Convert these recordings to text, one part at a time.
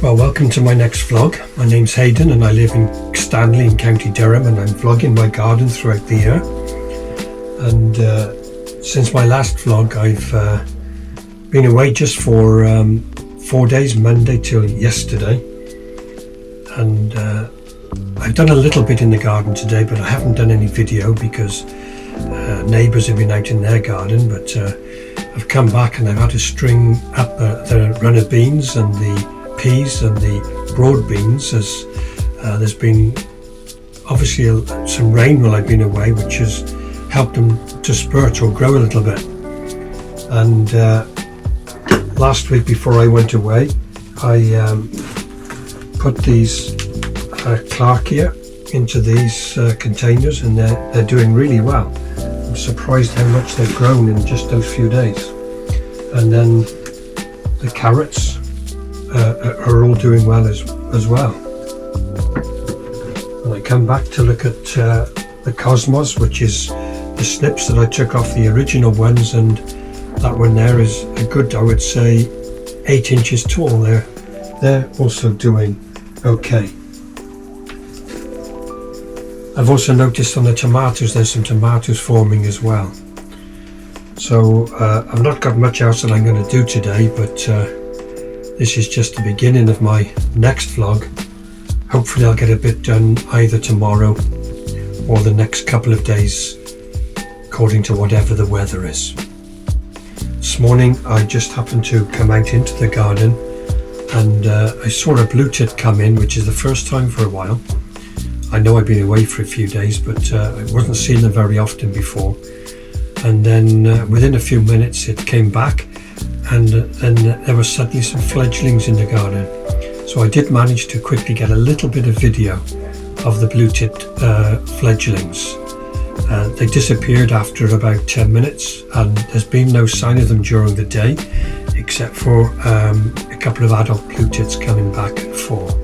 Well, welcome to my next vlog. My name's Haydn and I live in Stanley in County Durham, and I'm vlogging my garden throughout the year. And since my last vlog, I've been away just for 4 days, Monday till yesterday. And I've done a little bit in the garden today, but I haven't done any video because neighbours have been out in their garden. But I've come back and I've had to string up the runner beans and the peas and the broad beans, as there's been obviously some rain while I've been away, which has helped them to spurt or grow a little bit. And last week before I went away, I put these Clarkia into these containers, and they're doing really well. I'm surprised how much they've grown in just those few days. And then the carrots are all doing well as well. And I come back to look at the Cosmos, which is the snips that I took off the original ones, and that one there is a good, I would say, 8 inches tall. They're also doing okay. I've also noticed on the tomatoes there's some tomatoes forming as well. So I've not got much else that I'm going to do today, but this is just the beginning of my next vlog. Hopefully I'll get a bit done either tomorrow or the next couple of days, according to whatever the weather is. This morning I just happened to come out into the garden, and I saw a blue tit come in, which is the first time for a while. I know I've been away for a few days, but I wasn't seeing them very often before. And then within a few minutes it came back, and then there were suddenly some fledglings in the garden. So I did manage to quickly get a little bit of video of the blue tit fledglings. They disappeared after about 10 minutes, and there's been no sign of them during the day, except for a couple of adult blue tits coming back at 4.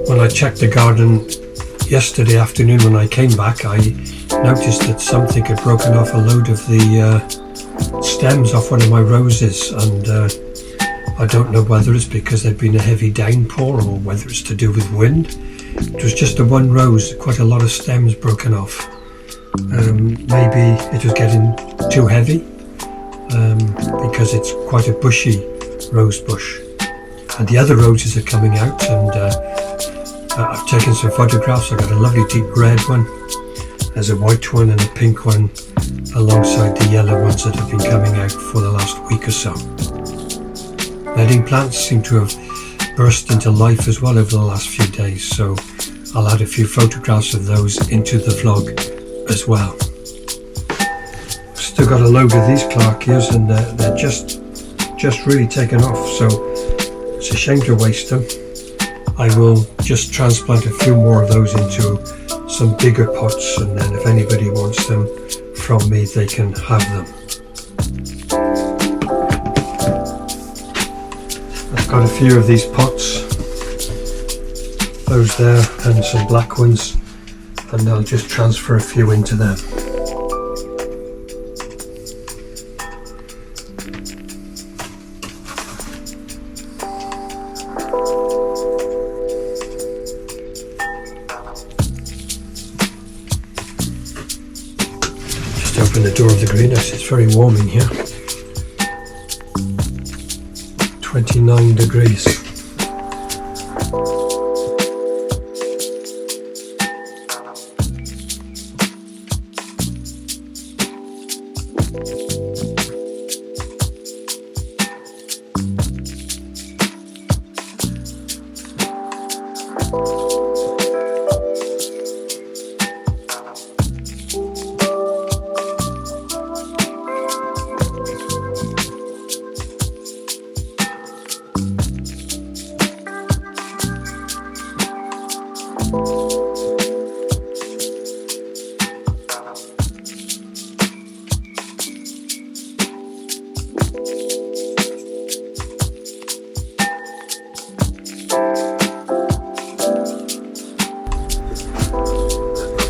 When I checked the garden yesterday afternoon when I came back, I noticed that something had broken off a load of the stems off one of my roses, and I don't know whether it's because there'd been a heavy downpour or whether it's to do with wind. It was just the one rose, quite a lot of stems broken off. Maybe it was getting too heavy because it's quite a bushy rose bush. And the other roses are coming out, and I've taken some photographs. I've got a lovely deep red one, there's a white one and a pink one alongside the yellow ones that have been coming out for the last week or so. Bedding plants seem to have burst into life as well over the last few days, so I'll add a few photographs of those into the vlog as well. Still got a load of these Clarkias, and they're just really taken off, so it's a shame to waste them. I will just transplant a few more of those into some bigger pots, and then if anybody wants them from me, they can have them. I've got a few of these pots, those there, and some black ones, and I'll just transfer a few into them. Open the door of the greenhouse. It's very warm in here. 29 degrees.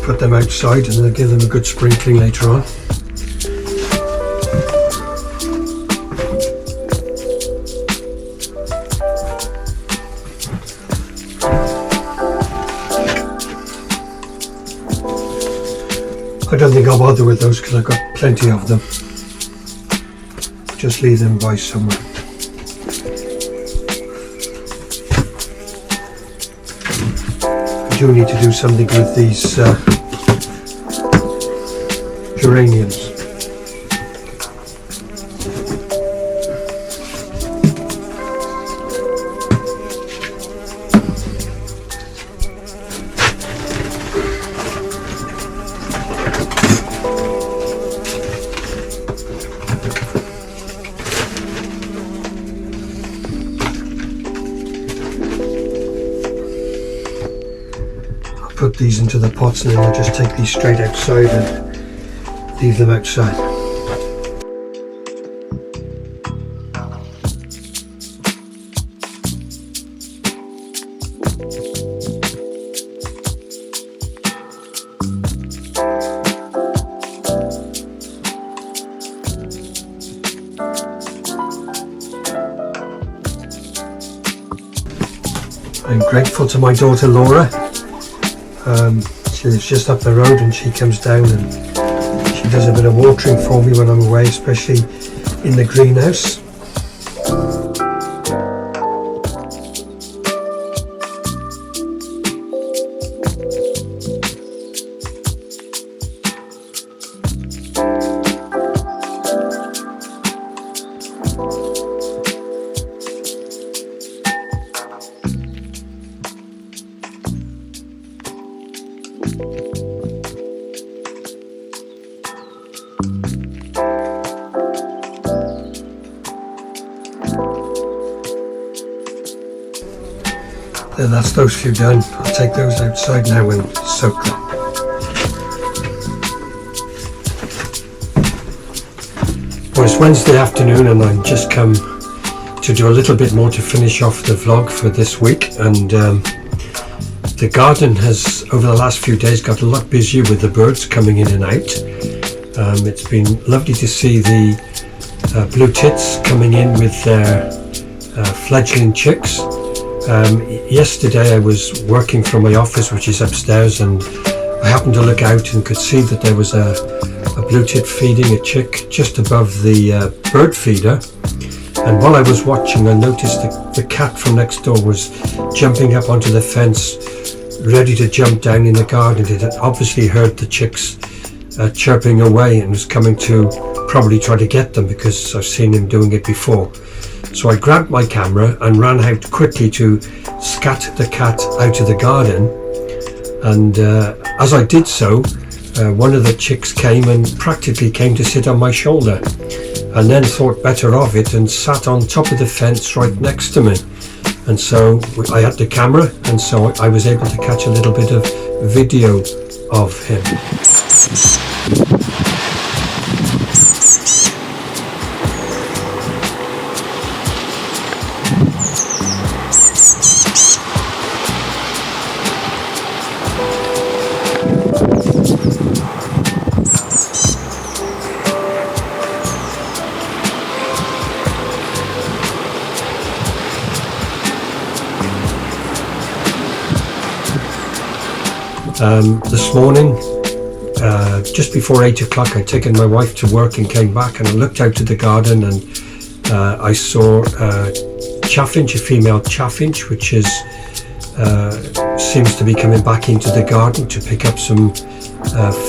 Put them outside and then give them a good sprinkling later on. I don't think I'll bother with those because I've got plenty of them. Just leave them by somewhere. I do need to do something with these geraniums. Put these into the pots and then I'll just take these straight outside and leave them outside. I'm grateful to my daughter Laura. She lives just up the road and she comes down and she does a bit of watering for me when I'm away, especially in the greenhouse. Then that's those few done. I'll take those outside now and soak them. Well, it's Wednesday afternoon and I've just come to do a little bit more to finish off the vlog for this week, and the garden has over the last few days got a lot busier with the birds coming in and out. It's been lovely to see the blue tits coming in with their fledgling chicks. Yesterday I was working from my office, which is upstairs, and I happened to look out and could see that there was a blue tit feeding a chick just above the bird feeder. And while I was watching, I noticed the cat from next door was jumping up onto the fence, ready to jump down in the garden. It had obviously heard the chicks chirping away and was coming to probably try to get them, because I've seen him doing it before. So I grabbed my camera and ran out quickly to scat the cat out of the garden. And as I did so, one of the chicks came and practically came to sit on my shoulder, and then thought better of it and sat on top of the fence right next to me. And so I had the camera, and so I was able to catch a little bit of video of him. This morning, just before 8 o'clock, I'd taken my wife to work and came back, and I looked out to the garden, and I saw a chaffinch, a female chaffinch, which is seems to be coming back into the garden to pick up some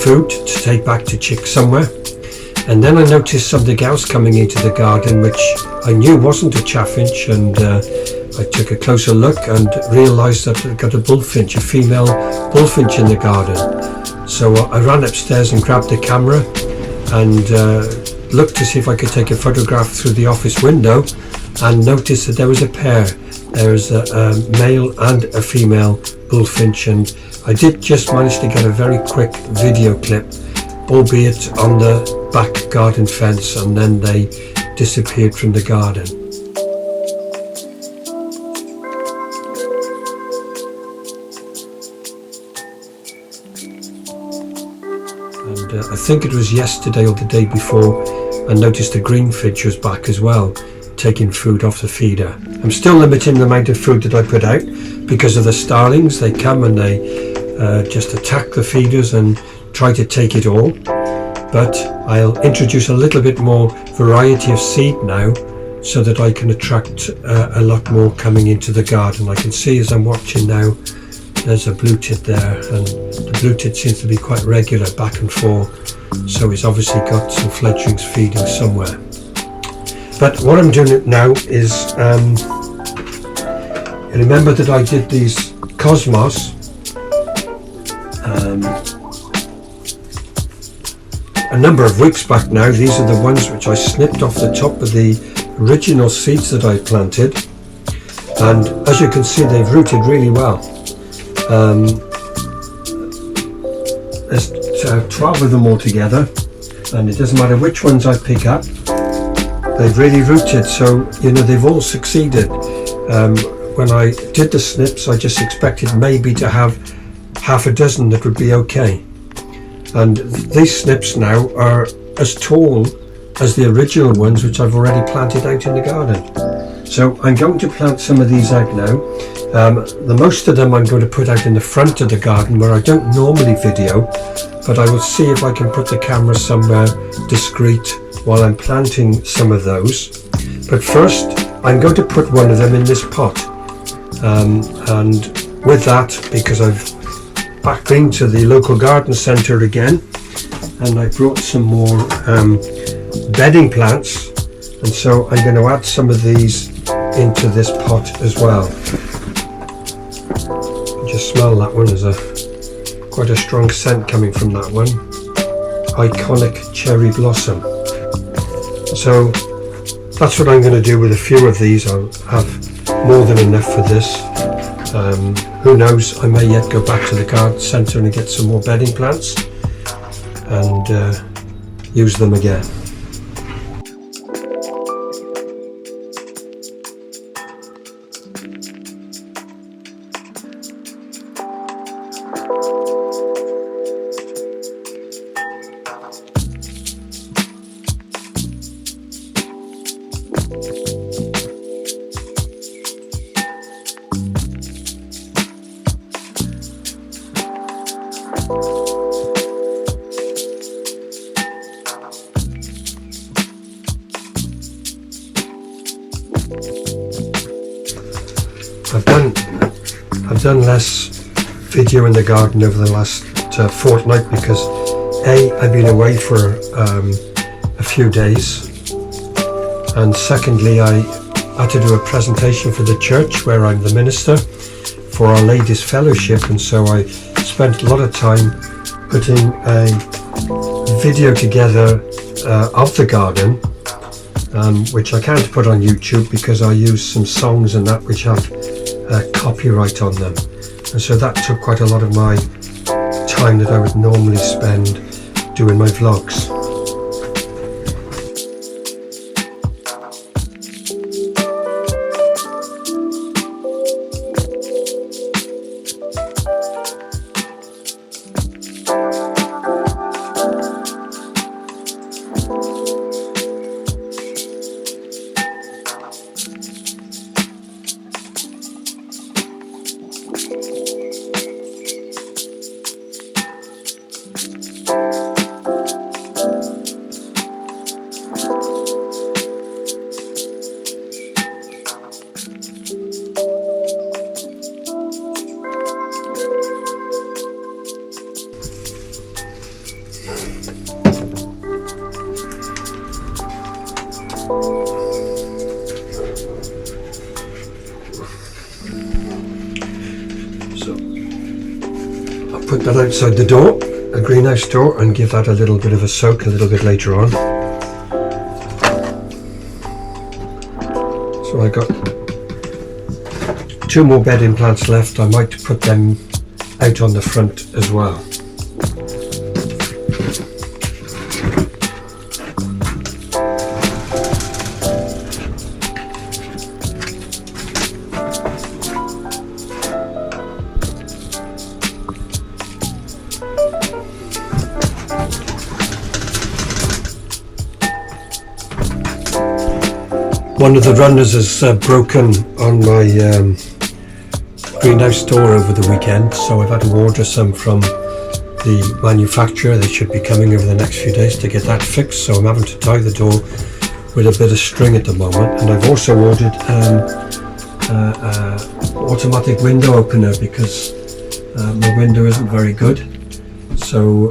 food to take back to chick somewhere. And then I noticed something else coming into the garden, which I knew wasn't a chaffinch, and I took a closer look and realised that I'd got a bullfinch, a female bullfinch in the garden. So I ran upstairs and grabbed the camera and looked to see if I could take a photograph through the office window, and noticed that there was a pair. There was a male and a female bullfinch, and I did just manage to get a very quick video clip, albeit on the back garden fence, and then they disappeared from the garden. And I think it was yesterday or the day before, I noticed the greenfinch was back as well, taking food off the feeder. I'm still limiting the amount of food that I put out because of the starlings. They come and they just attack the feeders and try to take it all. But I'll introduce a little bit more variety of seed now, so that I can attract a lot more coming into the garden. I can see as I'm watching now, there's a blue tit there, and the blue tit seems to be quite regular back and forth, so he's obviously got some fledglings feeding somewhere. But what I'm doing now is, you remember that I did these cosmos a number of weeks back now. These are the ones which I snipped off the top of the original seeds that I planted, and as you can see, they've rooted really well. There's 12 of them altogether, and it doesn't matter which ones I pick up, they've really rooted, so you know they've all succeeded. When I did the snips, I just expected maybe to have half a dozen that would be okay, and these snips now are as tall as the original ones which I've already planted out in the garden. So I'm going to plant some of these out now. The most of them I'm going to put out in the front of the garden where I don't normally video, but I will see if I can put the camera somewhere discreet while I'm planting some of those. But first I'm going to put one of them in this pot, and with that, because I've back into the local garden centre again, and I brought some more bedding plants, and so I'm going to add some of these into this pot as well. Just smell that one. There's quite a strong scent coming from that one. Iconic cherry blossom. So that's what I'm going to do with a few of these. I'll have more than enough for this. Who knows, I may yet go back to the garden centre and get some more bedding plants and use them again. I've done less video in the garden over the last fortnight because I've been away for a few days, and secondly I had to do a presentation for the church where I'm the minister for Our Lady's Fellowship, and so I spent a lot of time putting a video together of the garden, which I can't put on YouTube because I use some songs and that which have copyright on them, and so that took quite a lot of my time that I would normally spend doing my vlogs. Put that outside the door, a greenhouse door, and give that a little bit of a soak a little bit later on. So I got 2 more bedding plants left. I might put them out on the front as well. One of the runners has broken on my greenhouse door over the weekend, so I've had to order some from the manufacturer. They should be coming over the next few days to get that fixed, so I'm having to tie the door with a bit of string at the moment. And I've also ordered automatic window opener because my window isn't very good, so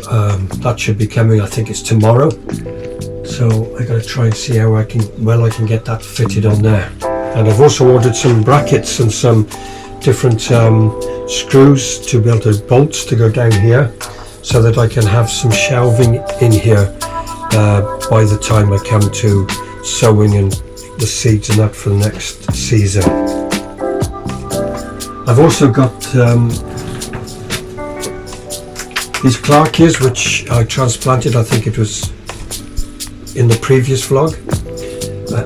that should be coming, I think it's tomorrow. So I got to try and see how I can get that fitted on there. And I've also ordered some brackets and some different screws to be able to bolts to go down here, so that I can have some shelving in here by the time I come to sowing and the seeds and that for the next season. I've also got these Clarkias, which I transplanted. I think it was in the previous vlog.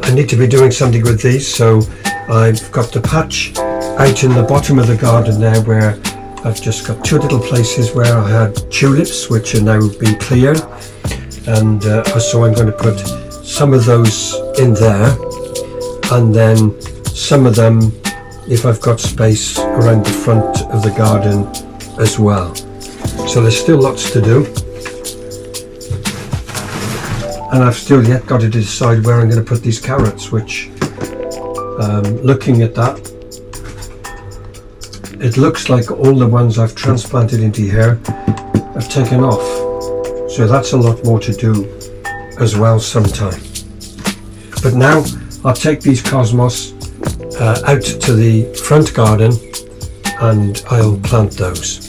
I need to be doing something with these, so I've got the patch out in the bottom of the garden there where I've just got 2 little places where I had tulips which are now being cleared, and so I'm going to put some of those in there, and then some of them, if I've got space, around the front of the garden as well. So there's still lots to do, and I've still yet got to decide where I'm going to put these carrots, which looking at that, it looks like all the ones I've transplanted into here have taken off, so that's a lot more to do as well sometime. But now I'll take these cosmos out to the front garden and I'll plant those.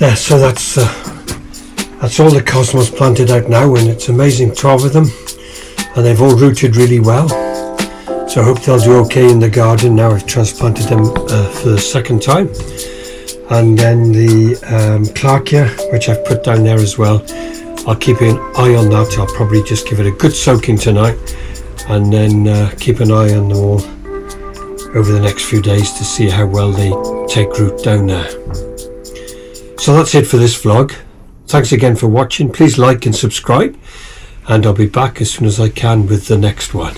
There, so that's all the cosmos planted out now, and it's amazing, 12 of them, and they've all rooted really well. So I hope they'll do okay in the garden now. I've transplanted them for the second time. And then the Clarkia, which I've put down there as well. I'll keep an eye on that. I'll probably just give it a good soaking tonight, and then keep an eye on them all over the next few days to see how well they take root down there. So that's it for this vlog. Thanks again for watching. Please like and subscribe, and I'll be back as soon as I can with the next one.